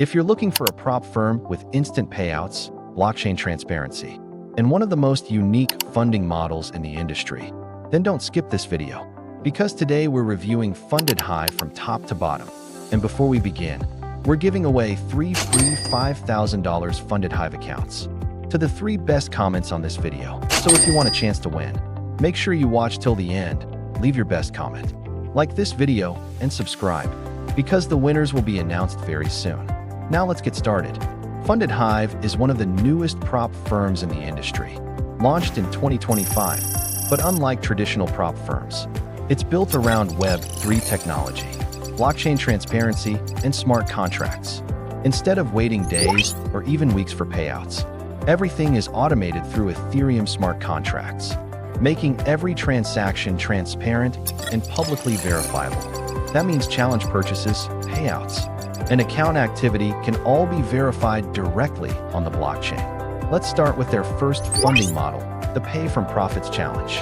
If you're looking for a prop firm with instant payouts, blockchain transparency, and one of the most unique funding models in the industry, then don't skip this video. Because today we're reviewing FundedHive from top to bottom. And before we begin, we're giving away 3 free $5,000 FundedHive accounts to the 3 best comments on this video. So if you want a chance to win, make sure you watch till the end, leave your best comment, like this video, and subscribe, because the winners will be announced very soon. Now let's get started. FundedHive is one of the newest prop firms in the industry, launched in 2025, but unlike traditional prop firms, it's built around Web3 technology, blockchain transparency, and smart contracts. Instead of waiting days or even weeks for payouts, everything is automated through Ethereum smart contracts, making every transaction transparent and publicly verifiable. That means challenge purchases, payouts, and account activity can all be verified directly on the blockchain. Let's start with their first funding model, the Pay from Profits Challenge.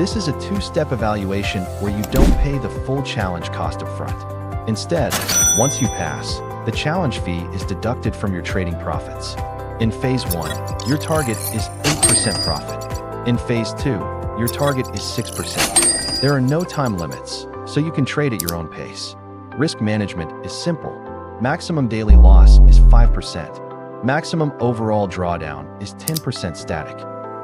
This is a 2-step evaluation where you don't pay the full challenge cost up front. Instead, once you pass, the challenge fee is deducted from your trading profits. In Phase 1, your target is 8% profit. In Phase 2, your target is 6%. There are no time limits, so you can trade at your own pace. Risk management is simple. Maximum daily loss is 5%. Maximum overall drawdown is 10% static.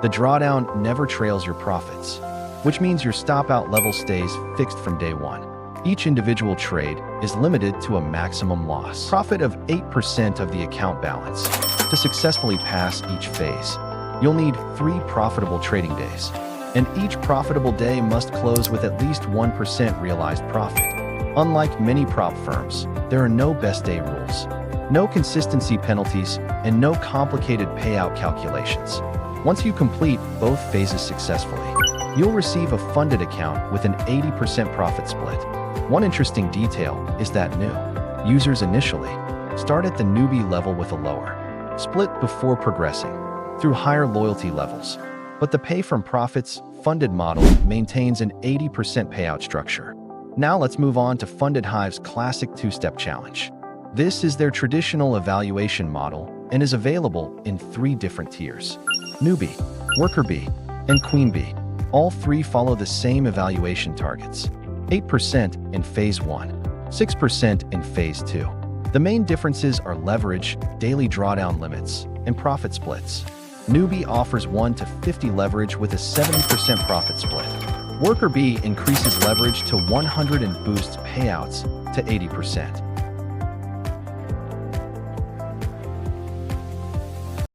The drawdown never trails your profits, which means your stop-out level stays fixed from day one. Each individual trade is limited to a maximum loss profit of 8% of the account balance. To successfully pass each phase, you'll need 3 profitable trading days, and each profitable day must close with at least 1% realized profit. Unlike many prop firms, there are no best day rules, no consistency penalties, and no complicated payout calculations. Once you complete both phases successfully, you'll receive a funded account with an 80% profit split. One interesting detail is that new users initially start at the newbie level with a lower split before progressing through higher loyalty levels. But the Pay from Profits funded model maintains an 80% payout structure. Now let's move on to FundedHive's classic 2-step challenge. This is their traditional evaluation model and is available in 3 different tiers: Newbie, Worker B, and Queen B. All 3 follow the same evaluation targets: 8% in Phase 1, 6% in Phase 2. The main differences are leverage, daily drawdown limits, and profit splits. Newbie offers 1 to 50 leverage with a 70% profit split. Worker B increases leverage to 100 and boosts payouts to 80%.